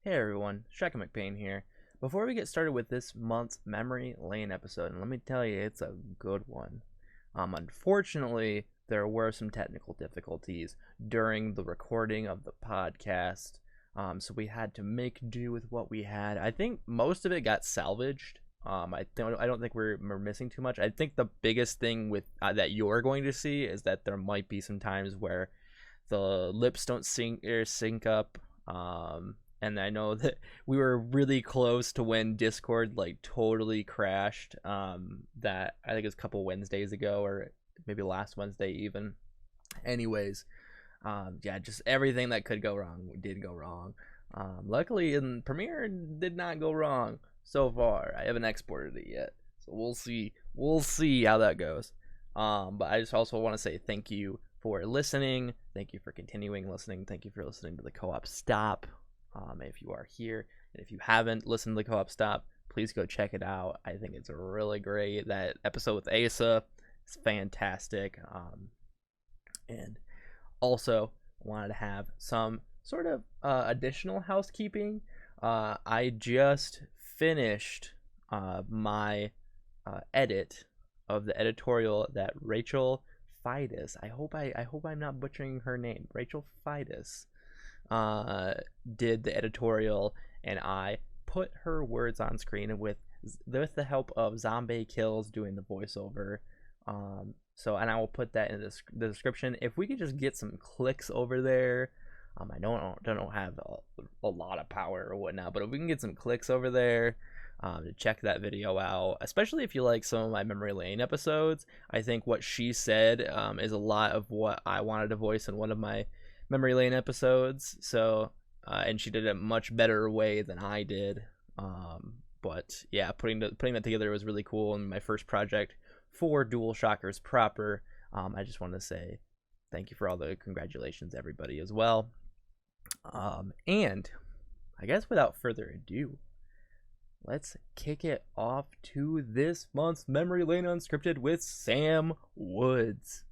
Hey everyone, Shaka McPain here. Before we get started with this month's Memory Lane episode, and let me tell you, it's a good one. Unfortunately, there were some technical difficulties during the recording of the podcast, so we had to make do with what we had. I think most of it got salvaged. I don't think we're missing too much. I think the biggest thing with that you're going to see is that there might be some times where the lips don't sync up. And I know that we were really close to when Discord totally crashed. That I think it was a couple Wednesdays ago, or maybe last Wednesday even. Anyways, just everything that could go wrong did go wrong. Luckily, in Premiere, it did not go wrong so far. I haven't exported it yet, so we'll see. We'll see how that goes. But I just also want to say thank you for listening. Thank you for continuing listening. Thank you for listening to the Co-op Stop. If you are here, and if you haven't listened to the Co-op Stop, please go check it out. I think it's really great. That episode with Asa is fantastic. And also wanted to have some sort of additional housekeeping. I just finished my edit of the editorial that Rachel Fidus, I hope I'm not butchering her name, Rachel Fidus, did the editorial, and I put her words on screen with the help of Zombie Kills doing the voiceover. And I will put that in the description. If we could just get some clicks over there, I don't have a lot of power or whatnot, but if we can get some clicks over there to check that video out, especially if you like some of my Memory Lane episodes, I think what she said is a lot of what I wanted to voice in one of my Memory Lane episodes. So and she did it a much better way than I did. But yeah, putting that together was really cool, and my first project for Dual Shockers proper. I just want to say thank you for all the congratulations, everybody, as well. And I guess without further ado, let's kick it off to this month's Memory Lane Unscripted with Sam Woods.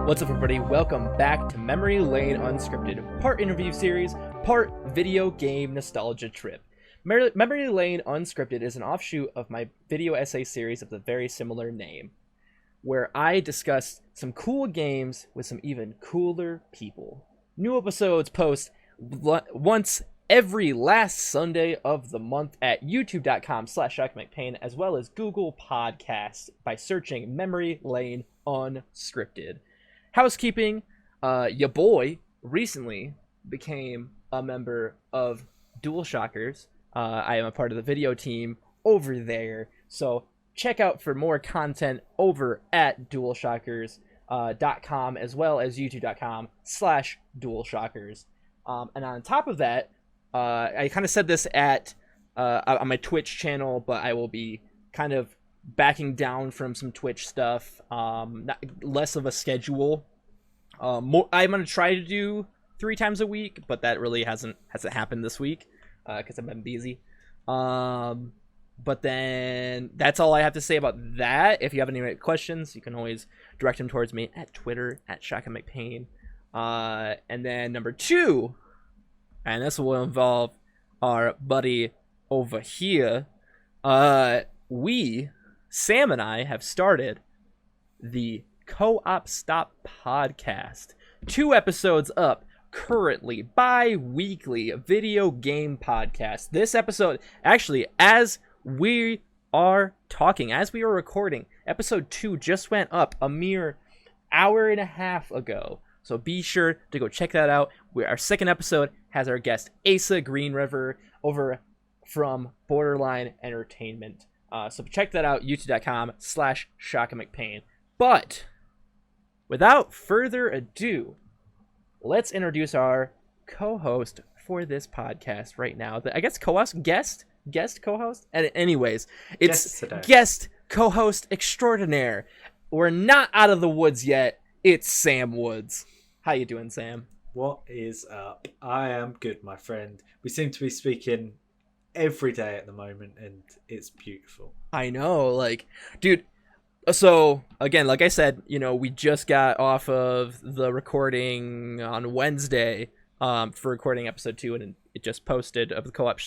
What's up, everybody? Welcome back to Memory Lane Unscripted, part interview series, part video game nostalgia trip. Memory Lane Unscripted is an offshoot of my video essay series of the very similar name, where I discuss some cool games with some even cooler people. New episodes post once every last Sunday of the month at youtube.com/ShockMcPain, as well as Google Podcasts by searching Memory Lane Unscripted. Housekeeping, your boy recently became a member of Dual Shockers. I am a part of the video team over there, so check out for more content over at DualShockers.com, as well as youtube.com/DualShockers. And on top of that, I kind of said this on my Twitch channel, but I will be kind of backing down from some Twitch stuff, less of a schedule. I'm gonna try to do 3 times a week, but that really hasn't happened this week because I've been busy. But then that's all I have to say about that. If you have any questions, you can always direct them towards me at Twitter at Shaka McPain. And then number 2, and this will involve our buddy over here. Sam and I have started the Co-op Stop podcast. 2 episodes up currently, bi-weekly video game podcast. This episode, actually, as we are recording, episode 2 just went up a mere hour and a half ago. So be sure to go check that out. Our second episode has our guest Asa Green River over from Borderline Entertainment. So check that out, youtube.com/Shaka McPain. But without further ado, let's introduce our co-host for this podcast right now. I guess co-host, guest co-host. And anyways, it's guest co-host extraordinaire. We're not out of the woods yet. It's Sam Woods. How you doing, Sam? What is up? I am good, my friend. We seem to be speaking every day at the moment, and it's beautiful. I know, like, dude. So again, like I said, we just got off of the recording on Wednesday, for recording episode 2, and it just posted of the co-op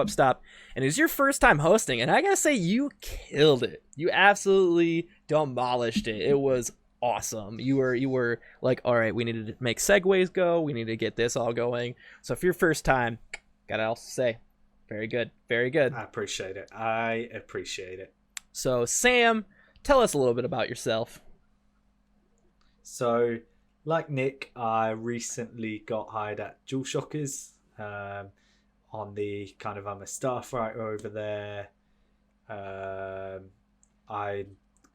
stop, and it was your first time hosting, and I gotta say, you killed it. You absolutely demolished it. It was awesome. You were like, all right, we need to make segues go. We need to get this all going. So for your first time, gotta also say, very good, very good. I appreciate it. So Sam, tell us a little bit about yourself. So, like Nick, I recently got hired at DualShockers, on the kind of, I'm a staff writer over there. I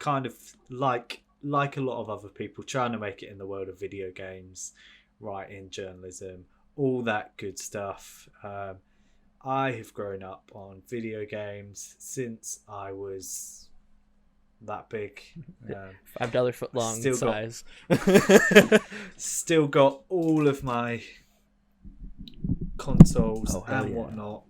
kind of like a lot of other people trying to make it in the world of video games, writing, journalism, all that good stuff. I have grown up on video games since I was that big. $5 foot long size. Still got all of my consoles and whatnot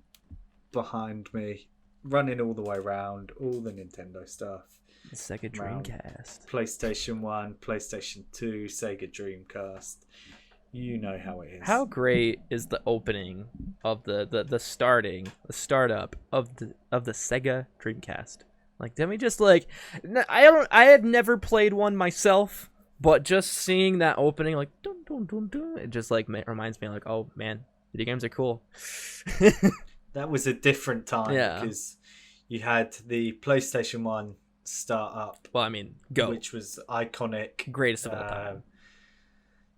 behind me, running all the way around, all the Nintendo stuff. The Sega Dreamcast. PlayStation 1, PlayStation 2, Sega Dreamcast. You know how it is. How great is the opening of the startup of the Sega Dreamcast? Like, didn't we just I had never played one myself, but just seeing that opening, like, dun, dun, dun, dun, it just reminds me, like, oh man, video games are cool. That was a different time, because you had the PlayStation 1 startup. Well, I mean, go, which was iconic, greatest of all time.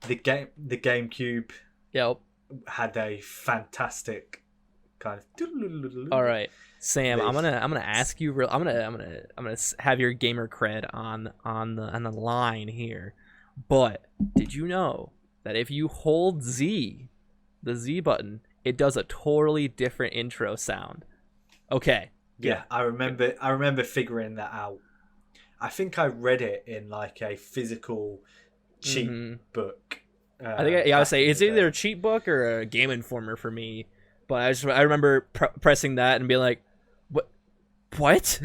The GameCube, yep, had a fantastic kind of. All right, Sam, I'm gonna ask you I'm gonna have your gamer cred on the line here, but did you know that if you hold the Z button, it does a totally different intro sound? Okay. Yeah, I remember figuring that out. I think I read it in like a physical cheat book. I think I would say it's either a cheat book or a Game Informer for me. But I remember pressing that and being like, what?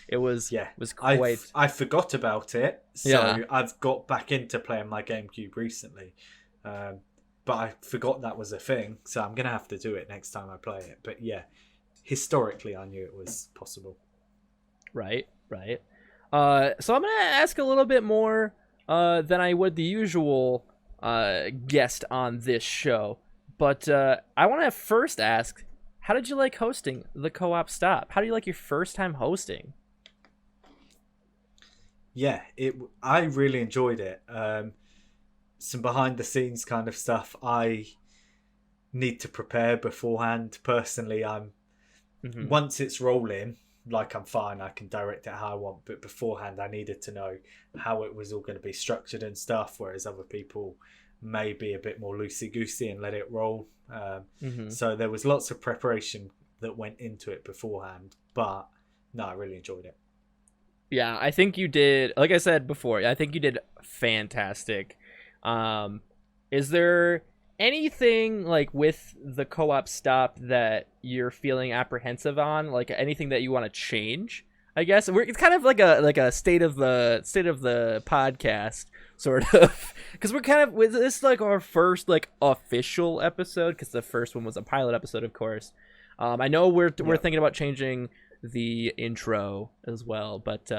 It was quite. I forgot about it, so I've got back into playing my GameCube recently. But I forgot that was a thing, so I'm gonna have to do it next time I play it. But yeah, historically, I knew it was possible. Right. So I'm gonna ask a little bit more than I would the usual guest on this show. But I want to first ask, how did you like hosting the co-op stop? How do you like your first time hosting? Yeah, I really enjoyed it. Some behind the scenes kind of stuff I need to prepare beforehand. Personally, once it's rolling, like, I'm fine, I can direct it how I want, but beforehand I needed to know how it was all going to be structured and stuff, whereas other people may be a bit more loosey-goosey and let it roll. So there was lots of preparation that went into it beforehand, but no, I really enjoyed it. Yeah, I think you did, like I said before, I think you did fantastic. Is there anything like with the co-op stop that you're feeling apprehensive on, like anything that you want to change? I guess it's kind of like a state of the podcast sort of, because we're kind of with this, like, our first like official episode, because the first one was a pilot episode, of course. I know we're thinking about changing the intro as well, but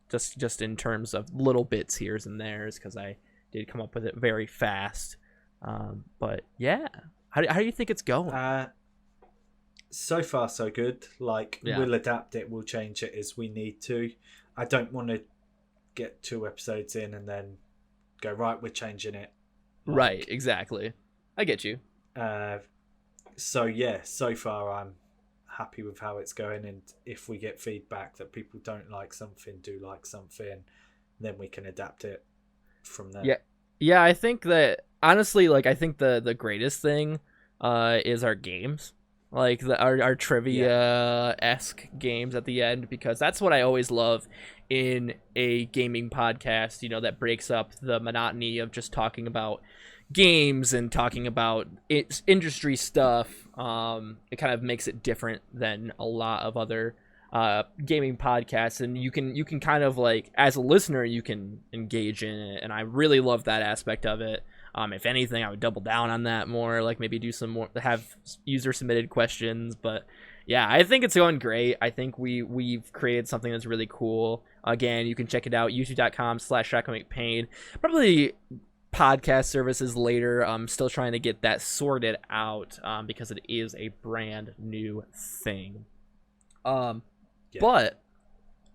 just in terms of little bits here's and there's, because I did come up with it very fast. But yeah, how do you think it's going? So far so good. Like, we'll adapt it, we'll change it as we need to. I don't want to get 2 episodes in and then go, right, we're changing it. Right, exactly. I get you. So yeah, so far I'm happy with how it's going, and if we get feedback that people don't like something, do like something, then we can adapt it from there. Yeah, I think that honestly, like, I think the greatest thing is our games, like our trivia-esque games at the end, because that's what I always love in a gaming podcast, that breaks up the monotony of just talking about games and talking about its industry stuff. It kind of makes it different than a lot of other gaming podcasts, and you can kind of like, as a listener, you can engage in it, and I really love that aspect of it. If anything, I would double down on that more, like maybe do some more, have user submitted questions. But yeah, I think it's going great. I think we've created something that's really cool. Again, you can check it out, youtube.com/ShotgunMcPain. Probably podcast services later. I'm still trying to get that sorted out because it is a brand new thing. But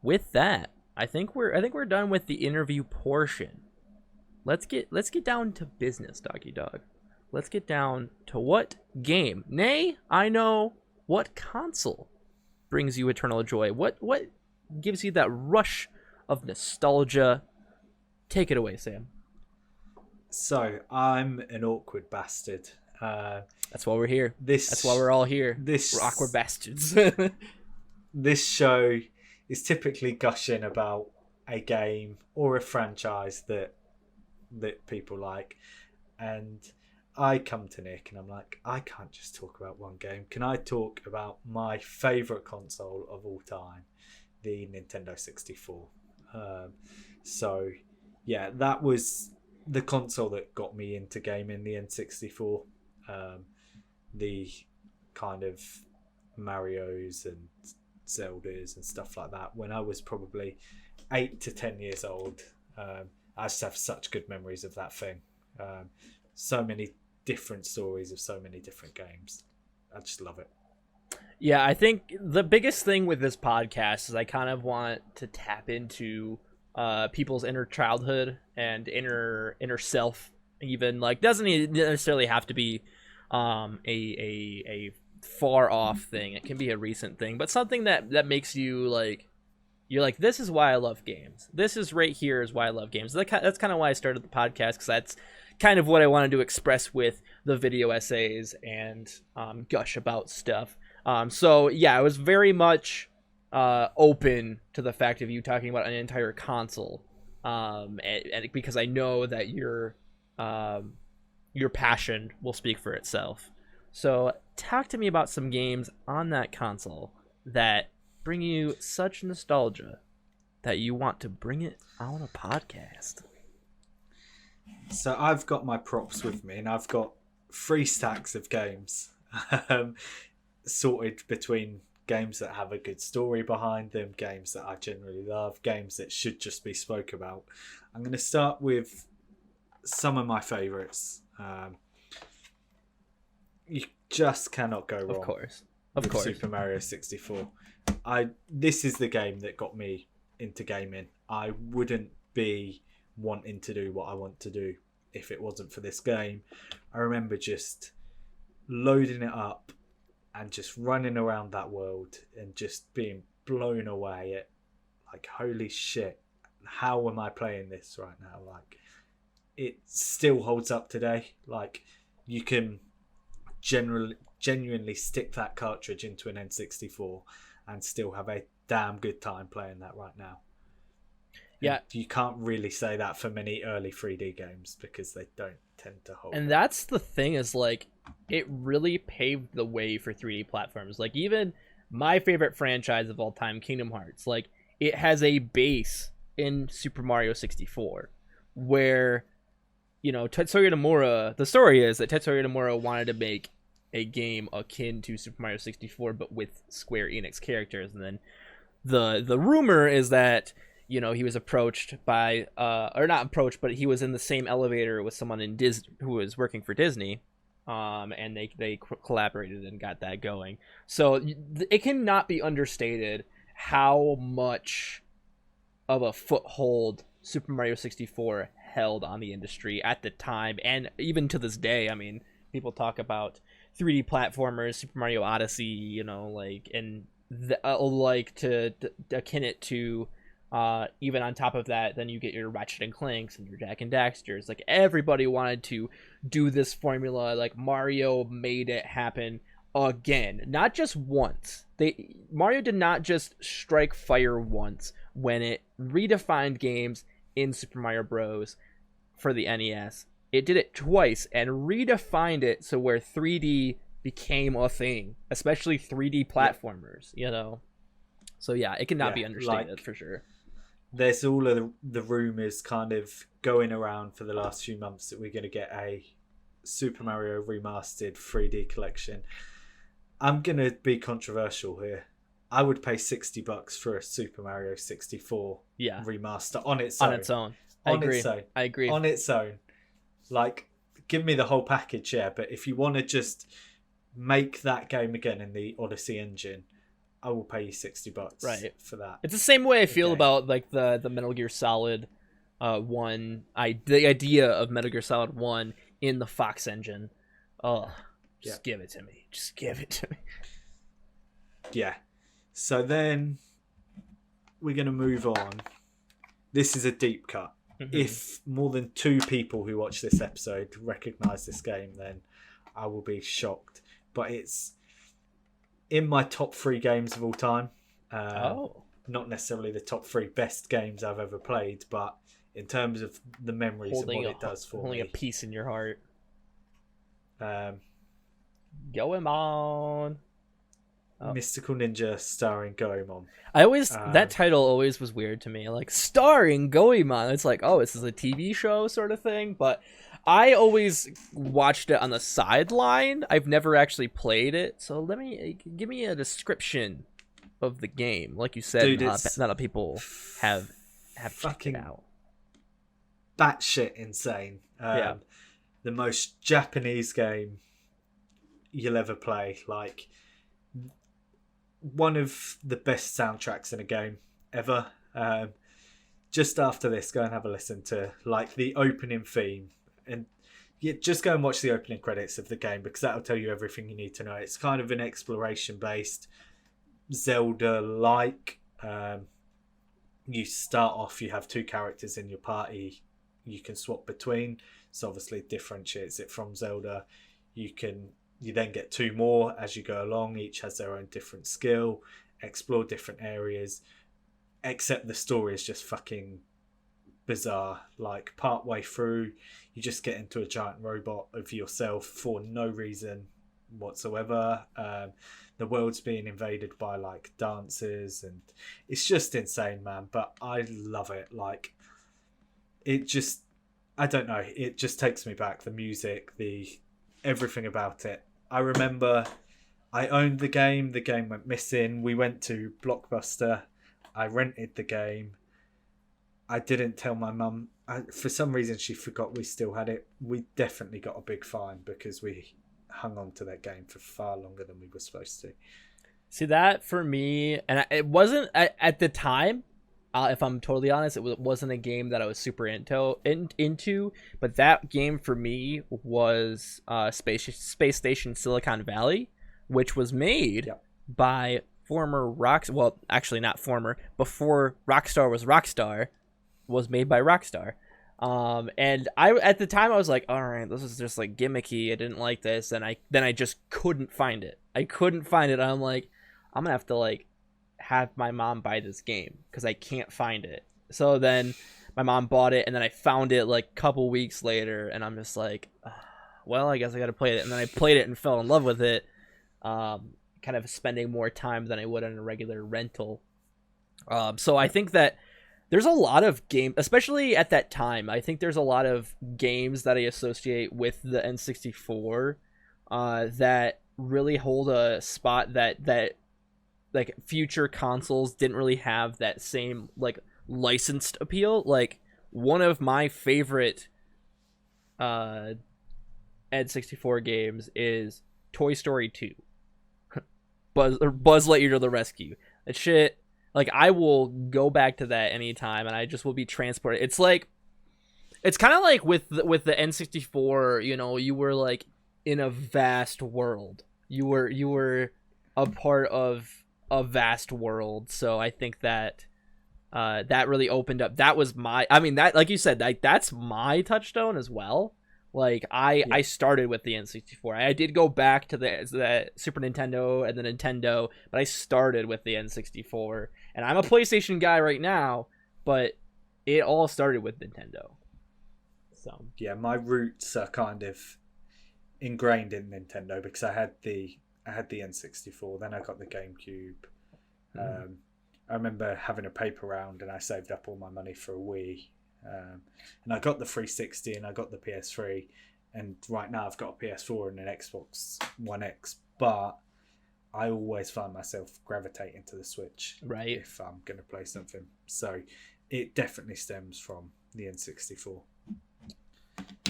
with that, I think we're done with the interview portion. Let's get down to business, Doggy Dog. Let's get down to what game, nay, I know, what console brings you eternal joy. What gives you that rush of nostalgia? Take it away, Sam. So, I'm an awkward bastard. That's why we're here. That's why we're all here. We're awkward bastards. This show is typically gushing about a game or a franchise that people like, and I come to Nick and I'm like, I can't just talk about one game. Can I talk about my favourite console of all time, the Nintendo 64? So yeah, that was the console that got me into gaming, the N64. The kind of Marios and Zeldas and stuff like that when I was probably 8 to 10 years old. I just have such good memories of that thing. So many different stories of so many different games. I just love it. Yeah, I think the biggest thing with this podcast is I kind of want to tap into people's inner childhood and inner self. Even like, doesn't necessarily have to be a far off thing. It can be a recent thing, but something that makes you like, you're like, this is why I love games. This is right here is why I love games. That's kind of why I started the podcast, because that's kind of what I wanted to express with the video essays and gush about stuff. So yeah, I was very much open to the fact of you talking about an entire console, and because I know that your passion will speak for itself. So talk to me about some games on that console that bring you such nostalgia that you want to bring it on a podcast. So I've got my props with me, and I've got 3 stacks of games sorted between games that have a good story behind them, games that I generally love, games that should just be spoke about. I'm going to start with some of my favourites. You just cannot go wrong. Of course. Super Mario 64. This is the game that got me into gaming. I wouldn't be wanting to do what I want to do if it wasn't for this game. I remember just loading it up and just running around that world and just being blown away at, like, holy shit, how am I playing this right now? Like, it still holds up today. Like, you can genuinely stick that cartridge into an N64 and still have a damn good time playing that right now. Yeah, and you can't really say that for many early 3D games because they don't tend to hold. And that's the thing, is like, it really paved the way for 3D platforms. Like, even my favorite franchise of all time, Kingdom Hearts, like, it has a base in Super Mario 64 where, you know, Tetsuya Nomura, the story is that Tetsuya Nomura wanted to make a game akin to Super Mario 64 but with Square Enix characters. And then the rumor is that, you know, he was approached by or not approached, but he was in the same elevator with someone in who was working for Disney, and they collaborated and got that going. So it cannot be understated how much of a foothold Super Mario 64 held on the industry at the time, and even to this day. I mean, people talk about 3D platformers, Super Mario Odyssey, you know, like, and like to akin it to, even on top of that, then you get your Ratchet and Clanks and your Jack and Daxters. Like, everybody wanted to do this formula. Like, Mario made it happen again, not just once. Mario did not just strike fire once when it redefined games in Super Mario Bros. For the NES. it did it twice and redefined it so where 3D became a thing, especially 3D platformers, you know. So yeah, it cannot be understated for sure. There's all of the rumors kind of going around for the last few months that we're going to get a Super Mario Remastered 3D collection. I'm going to be controversial here. I would pay $60 for a Super Mario 64 remaster on its own. I agree. On its own. Like, give me the whole package, yeah. But if you want to just make that game again in the Odyssey engine, I will pay you $60 for that. It's the same way I feel about like the Metal Gear Solid 1. The idea of Metal Gear Solid 1 in the Fox engine. Oh, just give it to me. Just give it to me. Yeah. So then we're going to move on. This is a deep cut. Mm-hmm. If more than 2 people who watch this episode recognize this game, then I will be shocked. But it's in my top 3 games of all time. Not necessarily the top 3 best games I've ever played, but in terms of the memories and what it does for me. Holding a piece in your heart. Going on. Mystical Ninja starring Goemon. I always that title always was weird to me. Like, starring Goemon. It's like, oh, this is a TV show sort of thing. But I always watched it on the sideline. I've never actually played it. So give me a description of the game. Like you said, dude, not a lot of people have checked it out. Batshit insane. The most Japanese game you'll ever play. Like, one of the best soundtracks in a game ever. Just after this, go and have a listen to like the opening theme, and just go and watch the opening credits of the game, because that'll tell you everything you need to know. It's kind of an exploration based Zelda like. You start off, you have 2 characters in your party you can swap between, so obviously it differentiates it from Zelda. You then get 2 more as you go along. Each has their own different skill, explore different areas, except the story is just fucking bizarre. Like, part way through, you just get into a giant robot of yourself for no reason whatsoever. The world's being invaded by like dancers, and it's just insane, man. But I love it. Like, it just, I don't know, it just takes me back. The music, everything about it. I remember I owned the game went missing. We went to Blockbuster. I rented the game. I didn't tell my mum. For some reason, she forgot we still had it. We definitely got a big fine because we hung on to that game for far longer than we were supposed to. See, that for me, and it wasn't at the time, if I'm totally honest, it wasn't a game that I was super into. But that game for me was Space Station Silicon Valley, which was made by former well, actually not former, before Rockstar was Rockstar, was made by Rockstar. And I at the time I was like, all right, this is just like gimmicky. I didn't like this, and I just couldn't find it. I'm like, I'm gonna have to like have my mom buy this game because I can't find it. So then my mom bought it, and then I found it like a couple weeks later, and I'm just like, well, I guess I gotta play it. And then I played it and fell in love with it, kind of spending more time than I would on a regular rental. So I think that there's a lot of games, especially at that time, I think there's a lot of games that I associate with the N64 that really hold a spot that like future consoles didn't really have that same like licensed appeal. Like, one of my favorite N64 games is Toy Story 2. Buzz Lightyear to the Rescue. That shit, like, I will go back to that anytime, and I just will be transported. It's like, it's kind of like with the N64, you know, you were like in a vast world. You were a part of a vast world. So I think that that really opened up. That was that, like you said, that's my touchstone as well. Like, I started with the N64. I did go back to the Super Nintendo and the Nintendo, but I started with the N64. And I'm a PlayStation guy right now, but it all started with Nintendo. So yeah, my roots are kind of ingrained in Nintendo because I had the N64, then I got the GameCube. I remember having a paper round and I saved up all my money for a Wii, and I got the 360 and I got the PS3, and right now I've got a PS4 and an Xbox One X, but I always find myself gravitating to the Switch if I'm going to play something. So it definitely stems from the N64.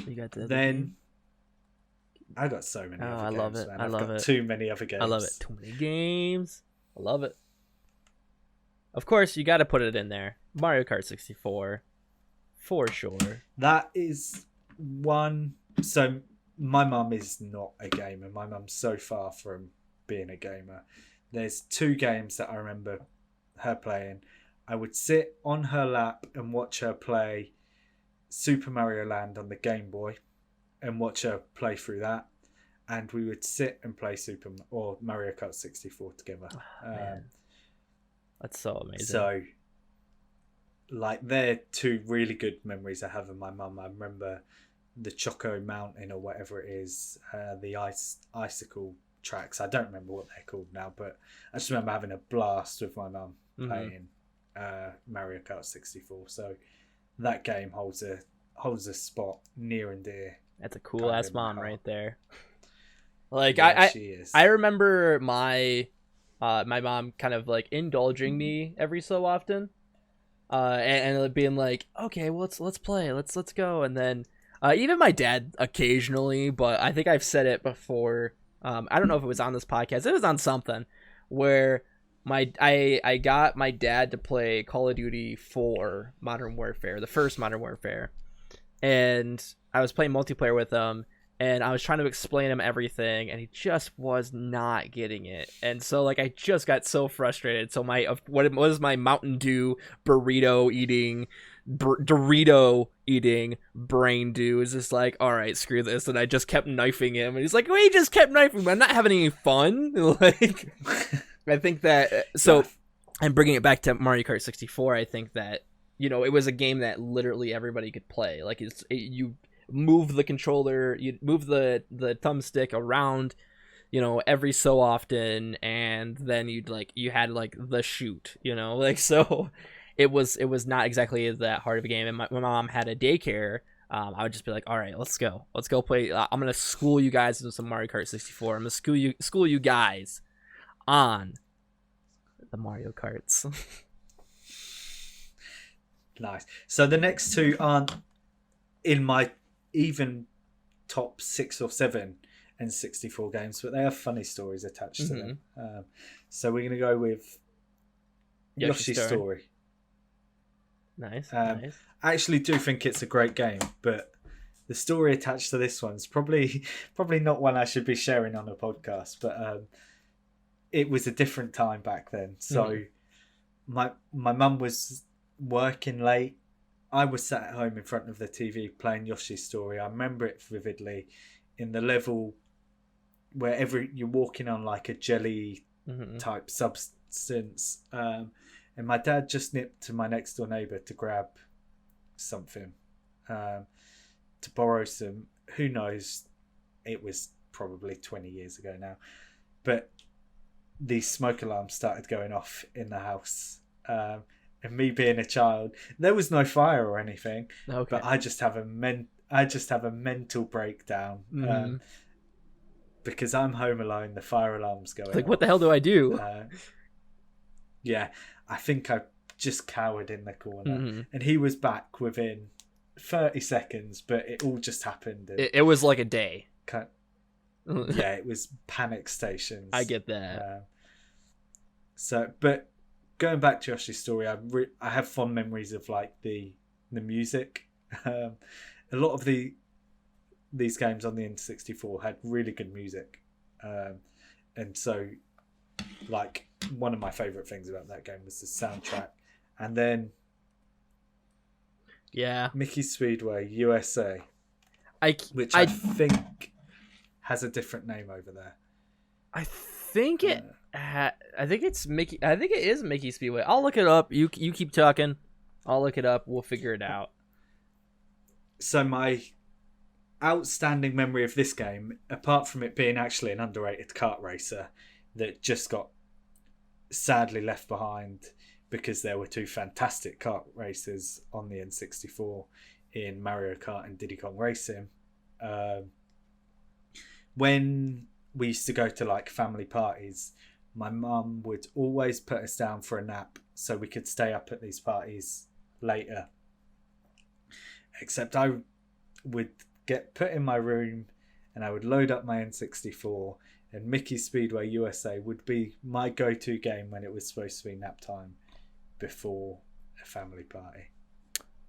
You got the then I got so many other games. Love it. Man. I I've love got it. too many other games. I love it. Too many games. I love it. Of course, you got to put it in there. Mario Kart 64, for sure. That is one. So my mum is not a gamer. My mum's so far from being a gamer. There's two games that I remember her playing. I would sit on her lap and watch her play Super Mario Land on the Game Boy and watch her play through that. And we would sit and play Mario Kart 64 together. That's so amazing. So, like, they're two really good memories I have of my mum. I remember the Choco Mountain or whatever it is, the icicle tracks. I don't remember what they're called now, but I just remember having a blast with my mum playing Mario Kart 64. So that game holds a spot near and dear. That's a cool ass mom right there. Like she is. I remember my mom kind of like indulging me every so often, and being like, okay, well, let's play, let's go, and then even my dad occasionally, but I think I've said it before. I don't know if it was on this podcast. It was on something where I got my dad to play Call of Duty 4 Modern Warfare, the first Modern Warfare, and I was playing multiplayer with him. And I was trying to explain him everything, and he just was not getting it. And so, like, I just got so frustrated. So what was my Mountain Dew Dorito eating brain do is just like, all right, screw this. And I just kept knifing him, and he's like, well, he just kept knifing me. I'm not having any fun. Like, I think that so. And bringing it back to Mario Kart 64, I think that it was a game that literally everybody could play. Like, you move the controller, you move the thumbstick around, every so often, and then you had the shoot, so it was not exactly that hard of a game. And my mom had a daycare. I would just be like, all right, let's go play. I'm gonna school you guys into some Mario Kart 64. I'm gonna school you guys on the Mario Karts. Nice. So the next two aren't in my even top 6 or 7 N64 games, but they have funny stories attached to them. So we're going to go with Yoshi's Story. Nice. I actually do think it's a great game, but the story attached to this one's probably not one I should be sharing on a podcast, but it was a different time back then. So my mum was working late. I was sat at home in front of the TV playing Yoshi's Story. I remember it vividly in the level where you're walking on like a jelly type substance. And my dad just nipped to my next door neighbour to grab something, to borrow some, who knows, it was probably 20 years ago now. But these smoke alarms started going off in the house. And me being a child, there was no fire or anything, but I just have a mental breakdown because I'm home alone. The fire alarm's going. Like, what the hell do I do? Yeah, I think I just cowered in the corner, and he was back within 30 seconds. But it all just happened. It was like a day. Yeah, it was panic stations. I get that. But going back to Yoshi's Story, I have fond memories of like the music. A lot of these games on the N64 had really good music, and so like one of my favorite things about that game was the soundtrack. And then Mickey's Speedway USA, which I think has a different name over there. I think it. I think it's Mickey. I think it is Mickey Speedway. I'll look it up. You keep talking. I'll look it up. We'll figure it out. So my outstanding memory of this game, apart from it being actually an underrated kart racer that just got sadly left behind because there were two fantastic kart racers on the N64 in Mario Kart and Diddy Kong Racing. When we used to go to like family parties, my mum would always put us down for a nap so we could stay up at these parties later. Except I would get put in my room and I would load up my N64, and Mickey's Speedway USA would be my go-to game when it was supposed to be nap time before a family party.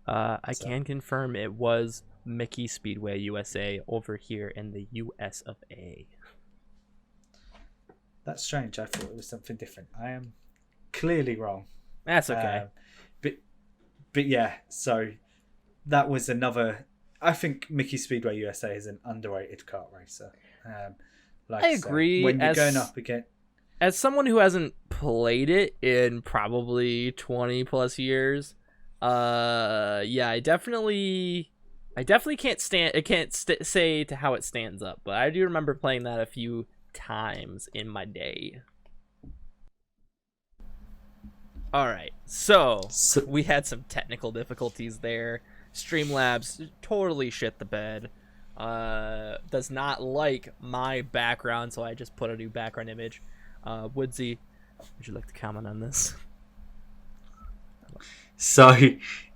I can confirm it was Mickey Speedway USA over here in the US of A. That's strange. I thought it was something different. I am clearly wrong. That's okay. But yeah, so that was another. I think Mickey Speedway USA is an underrated kart racer. Like I agree. When you're going up against, as someone who hasn't played it in probably 20 plus years, yeah, I definitely can't say to how it stands up, but I do remember playing that a few times in my day. All right, so we had some technical difficulties there. Streamlabs totally shit the bed. Does not like my background, so I just put a new background image. Woodsy, would you like to comment on this? So,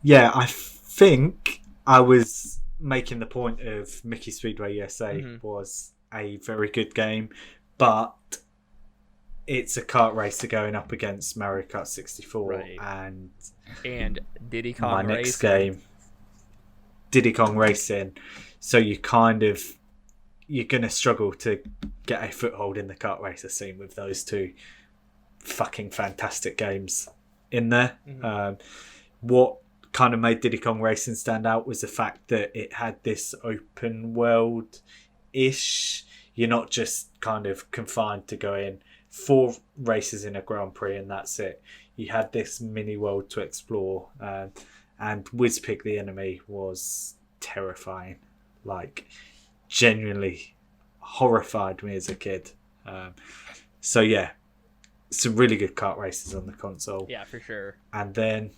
yeah, I think I was making the point of Mickey Speedway USA was a very good game, but it's a kart racer going up against Mario Kart 64 right. and Diddy Kong my Racing. next game, Diddy Kong Racing. So you're going to struggle to get a foothold in the kart racer scene with those two fucking fantastic games in there. What kind of made Diddy Kong Racing stand out was the fact that it had this open world-ish. You're not just kind of confined to going 4 races in a Grand Prix and that's it. You had this mini world to explore, and Whizpig the enemy was terrifying. Like, genuinely horrified me as a kid. So yeah, some really good kart races on the console. Yeah, for sure. And then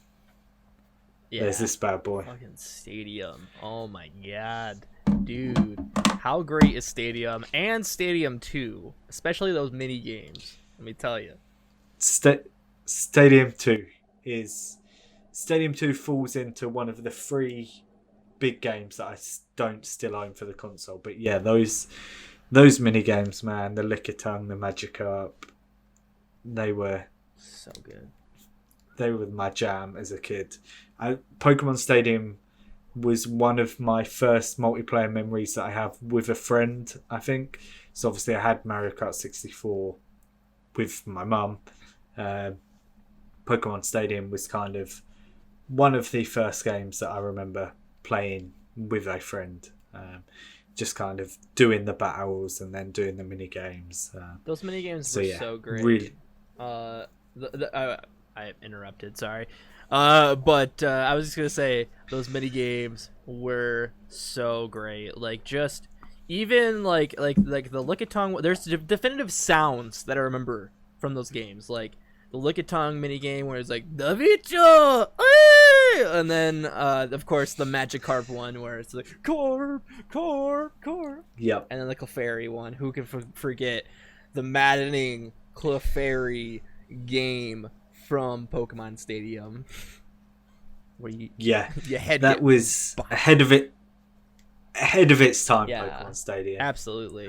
there's this bad boy. Fucking Stadium. Oh my god. Dude, how great is Stadium and Stadium 2? Especially those mini games. Let me tell you. Stadium 2 falls into one of the 3 big games that I don't still own for the console. But yeah, those mini games, man, the Lickitung, the Magikarp, they were so good. They were my jam as a kid. Pokemon Stadium was one of my first multiplayer memories that I have with a friend, I think. So obviously I had Mario Kart 64 with my mum. Pokemon Stadium was kind of one of the first games that I remember playing with a friend. Just kind of doing the battles and then doing the mini games. Those mini games were so great. Really. I interrupted, sorry. But I was just gonna say those mini games were so great. Like, just even like the Lickitung. There's definitive sounds that I remember from those games, like the Lickitung mini game where it's like Davicho, and then of course the Magikarp one where it's like Corp. Yep. And then the Clefairy one. Who can forget the maddening Clefairy game from Pokemon Stadium, where you head that was ahead of its time. Yeah, Pokemon Stadium, absolutely.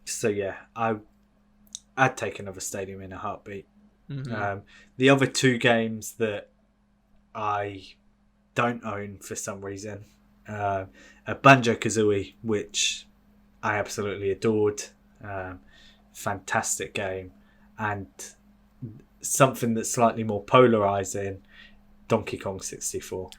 So yeah, I'd take another Stadium in a heartbeat. The other 2 games that I don't own for some reason are Banjo-Kazooie, which I absolutely adored. Fantastic game. And something that's slightly more polarizing, Donkey Kong 64.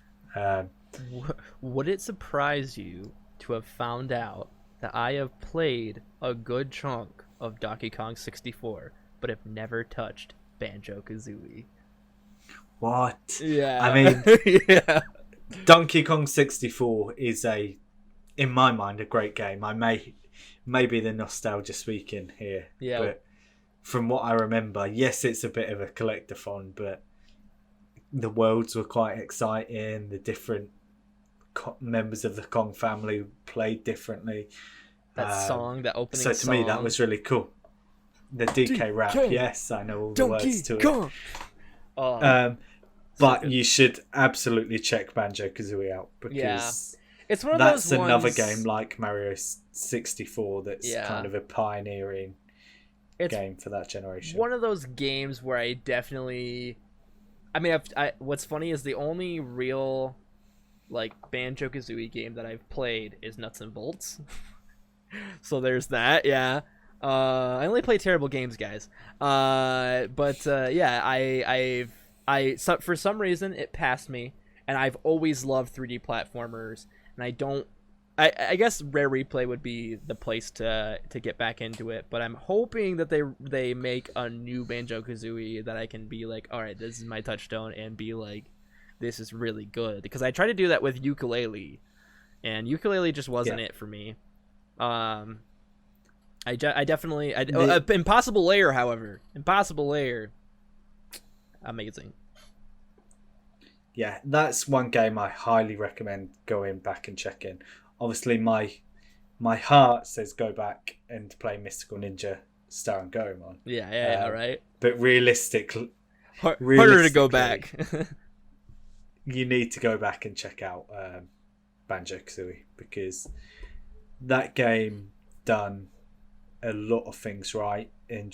Would it surprise you to have found out that I have played a good chunk of Donkey Kong 64, but have never touched Banjo-Kazooie? What? Yeah. I mean, yeah. Donkey Kong 64 is in my mind, a great game. I may be the nostalgia speaking here, but from what I remember, yes, it's a bit of a collectathon, but the worlds were quite exciting. The different members of the Kong family played differently. That song, that opening song. So to me, that was really cool. The DK rap, yes, I know all the words to it. But you should absolutely check Banjo-Kazooie out, because it's one of that's those another ones... game like Mario 64 that's kind of a pioneering game for that generation. One of those games where I definitely... I mean, what's funny is the only real like Banjo-Kazooie game that I've played is Nuts and Bolts. So there's that, I only play terrible games, guys. So for some reason it passed me, and I've always loved 3D platformers, and I guess Rare Replay would be the place to get back into it, but I'm hoping that they make a new Banjo-Kazooie that I can be like, all right, this is my touchstone, and be like, this is really good, because I tried to do that with Yooka-Laylee, and Yooka-Laylee just wasn't it for me. Impossible Lair, however, amazing. Yeah, that's one game I highly recommend going back and checking. Obviously, my heart says go back and play Mystical Ninja Star and Goemon. Right. But realistically, harder to go back. You need to go back and check out Banjo-Kazooie, because that game done a lot of things right, and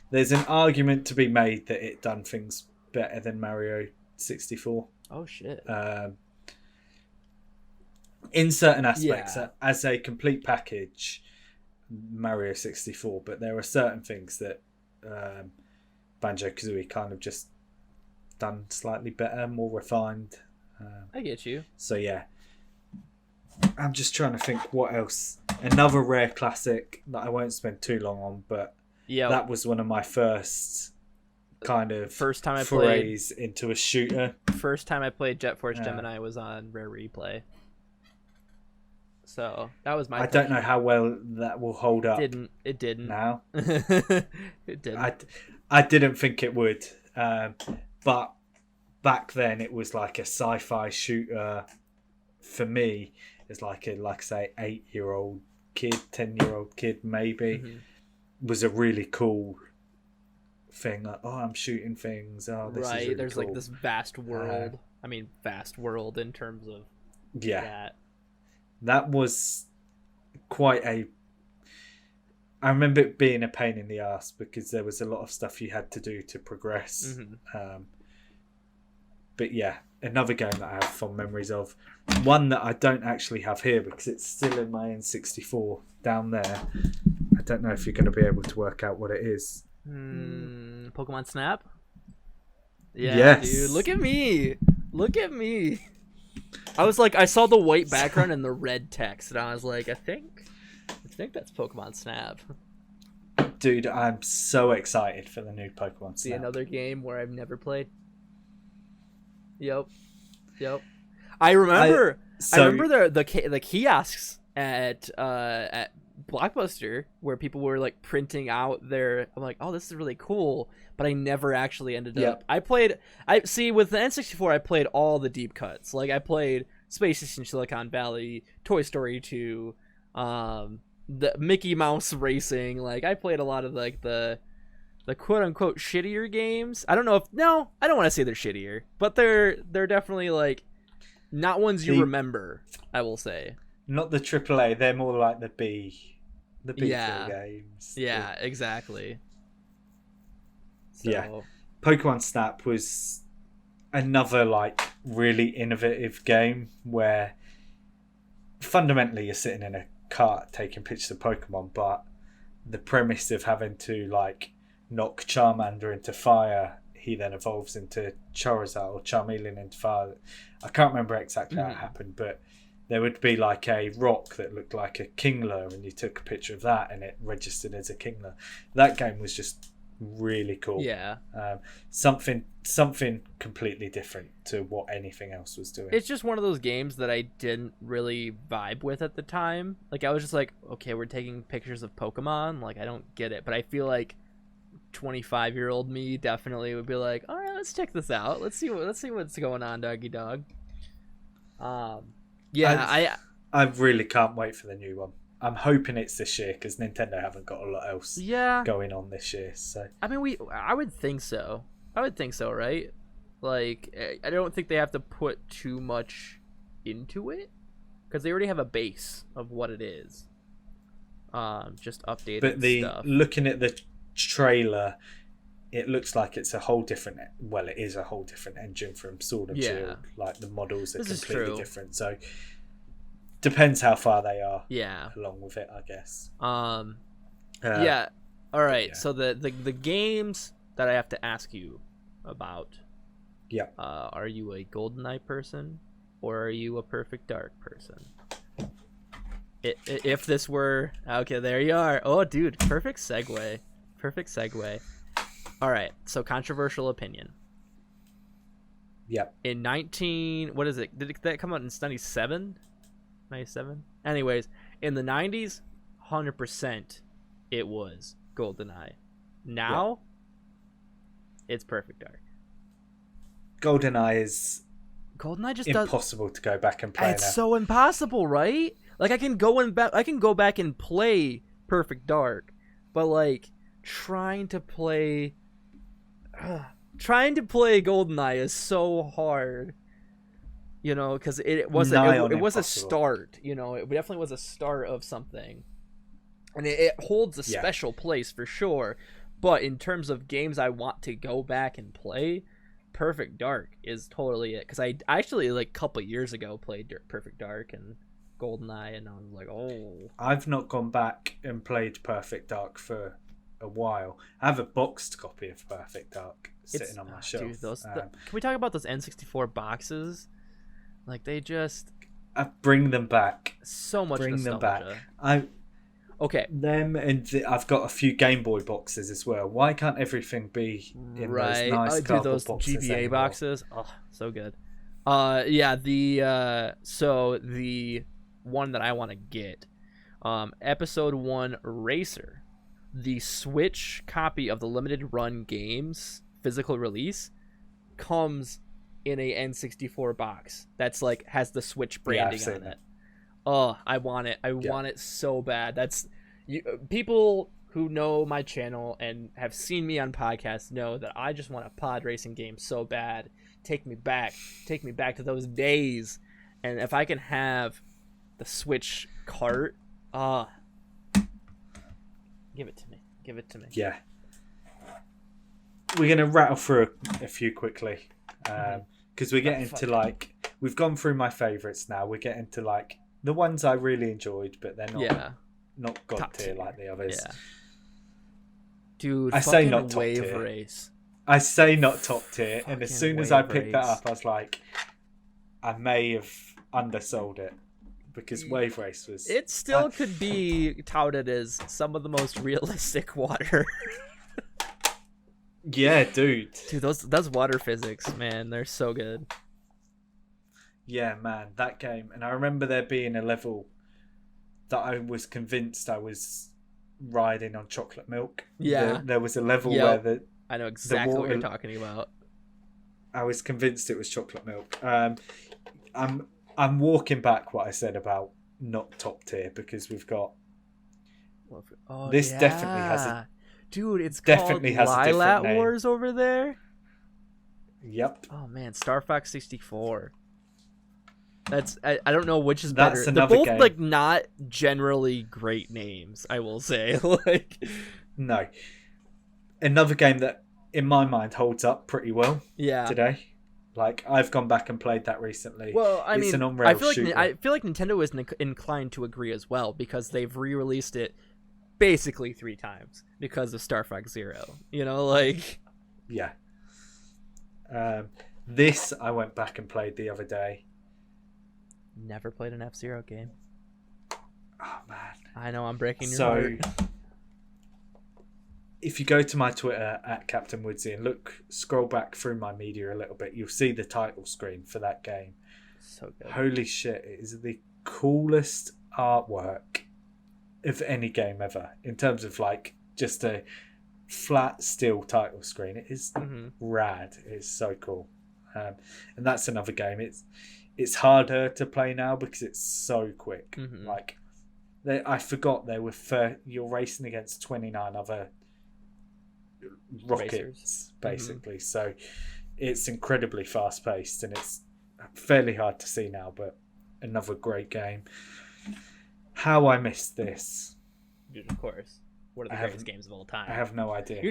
there's an argument to be made that it done things better than Mario 64. Oh shit. In certain aspects, as a complete package, Mario 64, but there are certain things that Banjo-Kazooie kind of just done slightly better, more refined. I get you. So yeah, I'm just trying to think what else. Another Rare classic that I won't spend too long on, but that was one of my first time I forays into a shooter. First time I played Jet Force Gemini was on Rare Replay. So that was my... I don't know how well that will hold up. It didn't. Now. It didn't. I didn't think it would. But back then it was like a sci-fi shooter. For me, it's like a 8-year-old kid, 10-year-old kid maybe. Mm-hmm. Was a really cool thing. Like, I'm shooting things. This is really there's cool. Like this vast world. Vast world in terms of that. That was quite a... I remember it being a pain in the ass, because there was a lot of stuff you had to do to progress. Mm-hmm. But yeah, another game that I have fond memories of. One that I don't actually have here because it's still in my N64 down there. I don't know if you're going to be able to work out what it is. Pokemon Snap? Yeah, yes. Dude, look at me. I was like, I saw the white background and the red text, and I was like, I think that's Pokemon Snap. Dude, I'm so excited for the new Pokemon Snap. See, another game where I've never played. Yep. I remember the kiosks at Blockbuster where people were like printing out their... I'm like, oh, this is really cool, but I never actually ended up... with the N64 I played all the deep cuts. Like I played Space Station Silicon Valley, Toy Story 2, the Mickey Mouse Racing. Like I played a lot of like the quote unquote shittier games. I don't want to say they're shittier, but they're definitely like not ones you remember, I will say. Not the AAA, they're more like the B games. Yeah, exactly. So... Yeah. Pokemon Snap was another like really innovative game where fundamentally you're sitting in a cart taking pictures of Pokemon, but the premise of having to like knock Charmander into fire, he then evolves into Charizard, or Charmeleon into fire. I can't remember exactly how it happened, but there would be like a rock that looked like a Kingler, and you took a picture of that and it registered as a Kingler. That game was just really cool. Yeah. Something completely different to what anything else was doing. It's just one of those games that I didn't really vibe with at the time. Like, I was just like, okay, we're taking pictures of Pokemon. Like, I don't get it. But I feel like 25-year-old me definitely would be like, all right, let's check this out. Let's see what's going on, doggy dog. Yeah, I really can't wait for the new one. I'm hoping it's this year because Nintendo haven't got a lot else going on this year. So I mean, I would think so. Right? Like, I don't think they have to put too much into it because they already have a base of what it is. Just updated stuff. Looking at the trailer, it looks like it's a whole different. Well, it is a whole different engine from Sword and Shield. Like the models are completely different. So depends how far they are. Yeah. Along with it, I guess. Yeah. All right. Yeah. So the games that I have to ask you about. Yeah. Are you a GoldenEye person, or are you a Perfect Dark person? If this were okay, there you are. Oh, dude, perfect segue. All right, so controversial opinion. Yep. In what is it? Did that come out in 97? 97? Anyways, in the 90s, 100% it was GoldenEye. Now, it's Perfect Dark. GoldenEye is just impossible to go back and play. It's so impossible, right? Like I can go back and play Perfect Dark, but like trying to play GoldenEye is so hard. You know, because it was a start. You know, it definitely was a start of something, and it holds a special place for sure. But in terms of games I want to go back and play, Perfect Dark is totally it. Because I actually, like, a couple years ago played Perfect Dark and GoldenEye, and I was like, oh. I've not gone back and played Perfect Dark for a while. I have a boxed copy of Perfect Dark sitting on my shelf. Dude, can we talk about those N64 boxes? Like, they just... bring them back. So much nostalgia. Bring them back. Okay. Them, and I've got a few Game Boy boxes as well. Why can't everything be in those nice cardboard boxes GBA anymore? boxes? Oh, so good. Yeah, so the one that I want to get, Episode 1 Racer, the Switch copy of the limited run games physical release comes in a N64 box that's like has the Switch branding on it. Oh, I want it. I want it so bad. People who know my channel and have seen me on podcasts know that I just want a pod racing game so bad. Take me back to those days. And if I can have the Switch Kart, give it to me. Yeah. We're going to rattle through a few quickly. Because we're getting to we've gone through my favourites now. We're getting to the ones I really enjoyed, but they're not god tier like the others. Yeah. Dude, I say not top tier. Race. I say not top tier, and as soon as I picked that up, I was like, I may have undersold it because Wave Race was. It still could be touted as some of the most realistic water. Yeah, dude. Dude, those water physics, man, they're so good. Yeah, man, that game. And I remember there being a level that I was convinced I was riding on chocolate milk. Yeah. There was a level where I know exactly what you're talking about. I was convinced it was chocolate milk. I'm walking back what I said about not top tier because we've got definitely has a dude, it's definitely called Lilat Wars over there. Yep. Oh man, Star Fox 64. I don't know which is better. They're both game. Not generally great names, I will say. No. Another game that in my mind holds up pretty well today. I've gone back and played that recently. Well, it's an on-rail shooter. I feel like Nintendo is inclined to agree as well because they've re-released it basically 3 times because of Star Fox Zero. You know, yeah. This I went back and played the other day. Never played an F-Zero game. Oh man, I know I'm breaking your heart. if you go to my Twitter at Captain Woodsy and scroll back through my media a little bit, you'll see the title screen for that game. So good. Holy shit, it is the coolest artwork of any game ever, in terms of like just a flat steel title screen. It is rad. It's so cool. And that's another game. It's harder to play now because it's so quick. Like, I forgot there were you're racing against 29 other rockets, racers, basically. So it's incredibly fast paced, and it's fairly hard to see now, but another great game. How I missed this. Dude, of course. One of the greatest games of all time. I have no idea.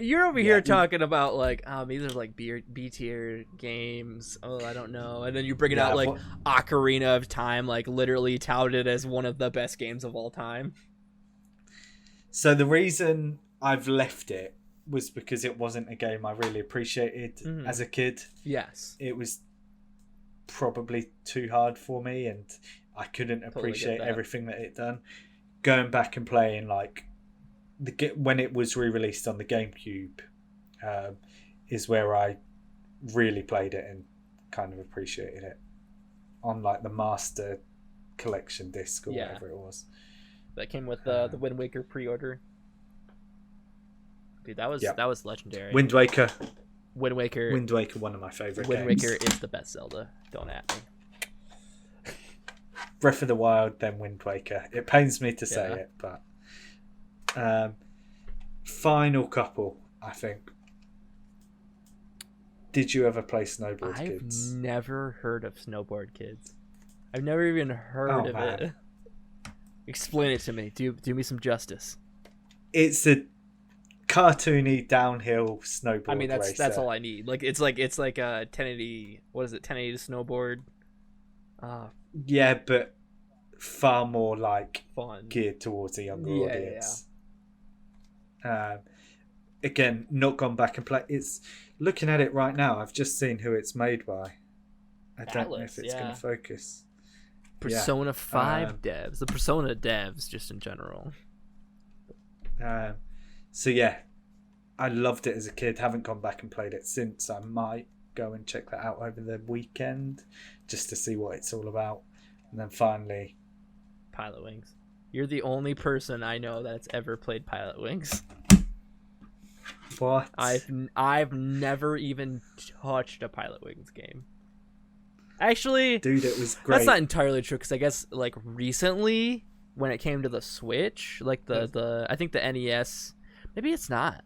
You're over here talking about like, these are like B tier games. Oh, I don't know. And then you're bringing out like Ocarina of Time, like literally touted as one of the best games of all time. So the reason I've left it was because it wasn't a game I really appreciated as a kid. Yes. It was probably too hard for me, and I couldn't appreciate everything that it done. Going back and playing like when it was re-released on the GameCube is where I really played it and kind of appreciated it on like the Master Collection disc or whatever it was. That came with the Wind Waker pre-order. Dude, that was legendary. Wind Waker, one of my favorite games. Wind Waker is the best Zelda. Don't at me. Breath of the Wild, then Wind Waker. It pains me to say it, but final couple, I think. Did you ever play Snowboard Kids? I've never heard of Snowboard Kids. I've never even heard of it. Explain it to me. Do me some justice. It's a cartoony downhill snowboard. I mean, racer. That's all I need. Like it's like a 1080. What is it? 1080 to snowboard. Yeah, but far more like fun, geared towards a younger audience. Again, not gone back and play. It's looking at it right now. I've just seen who it's made by. I don't know if it's going to focus. Persona 5 devs, the Persona devs, just in general. So yeah, I loved it as a kid. Haven't gone back and played it since. I might go and check that out over the weekend just to see what it's all about. And then finally, Pilotwings. You're the only person I know that's ever played Pilotwings. What? I've never even touched a Pilotwings game. Actually, dude, it was great. That's not entirely true, because I guess like recently when it came to the Switch, like the I think the NES, maybe it's not.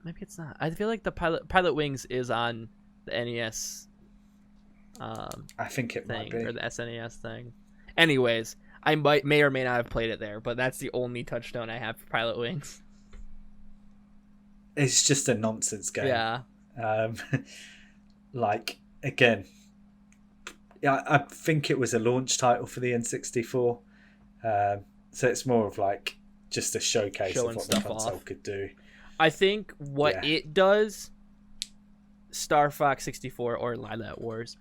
I feel like the Pilotwings is on the NES. I think it might be, or the SNES thing. Anyways, I may or may not have played it there, but that's the only touchstone I have for Pilotwings. It's just a nonsense game. Yeah. Like again. Yeah, I think it was a launch title for the N64, so it's more of like just a showcase of what the console could do. I think what it does, Star Fox 64 or Lilac Wars,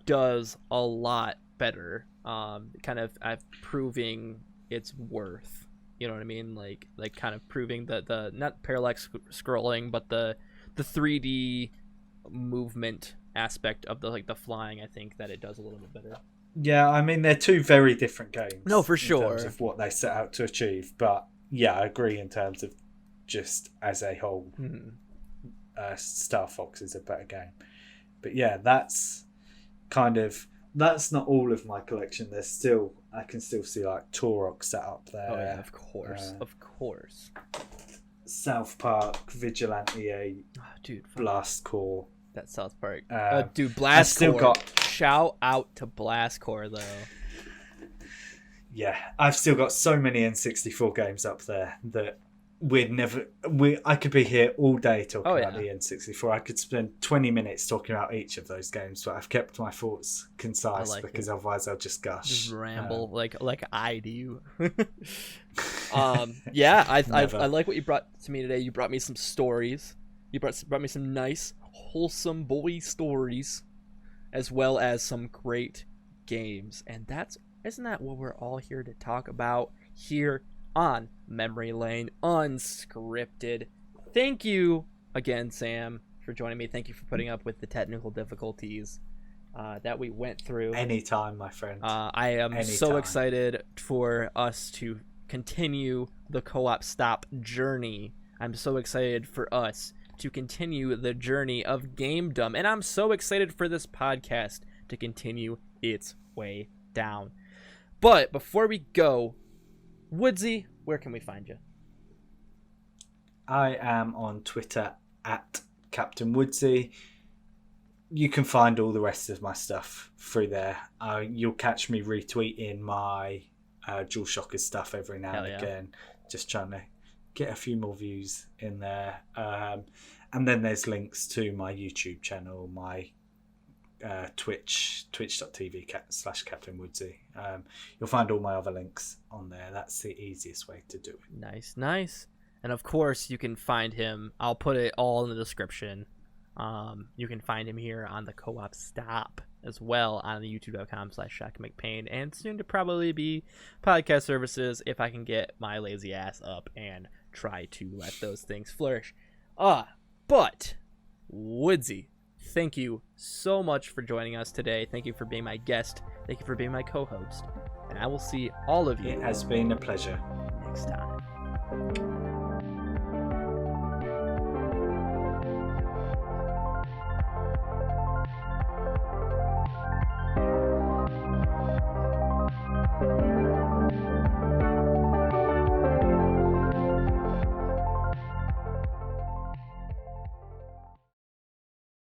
does a lot better. Kind of proving its worth. You know what I mean? Like kind of proving the not parallax scrolling, but the 3D movement aspect of the flying. I think that it does a little bit better. Yeah, I mean they're two very different games. No, for sure. In terms of what they set out to achieve, but yeah, I agree in terms of just as a whole, Star Fox is a better game. But yeah, that's not all of my collection. I can still see like Turok set up there. Oh yeah, of course. South Park, Vigilante 8, dude, Blast Corps. That South Park. Dude, Blast Corps. Shout out to Blast Corps, though. Yeah, I've still got so many N64 games up there that I could be here all day talking about the N64. I could spend 20 minutes talking about each of those games, but I've kept my thoughts concise because otherwise I'll just gush. Just ramble like I do. Yeah, I like what you brought to me today. You brought me some stories. You brought me some nice, wholesome boy stories, as well as some great games. And isn't that what we're all here to talk about here on Memory Lane Unscripted. Thank you again, Sam, for joining me. Thank you for putting up with the technical difficulties that we went through. Anytime, my friend. I am so excited for us to continue the co-op stop journey. I'm so excited for us to continue the journey of gamedom, and I'm so excited for this podcast to continue its way down. But before we go, Woodsy, where can we find you? I am on Twitter at Captain Woodsy. You can find all the rest of my stuff through there. You'll catch me retweeting my DualShockers stuff every now and again, just trying to get a few more views in there. And then there's links to my YouTube channel, my twitch.tv/Captain Woodsy. You'll find all my other links on there. That's the easiest way to do it. Nice. And of course, you can find him. I'll put it all in the description. You can find him here on the Co-op Stop as well on the youtube.com/ShackMcPain, and soon to probably be podcast services if I can get my lazy ass up and try to let those things flourish. But Woodsy, thank you so much for joining us today. Thank you for being my guest. Thank you for being my co-host. And I will see all of you. It has been a pleasure. Next time.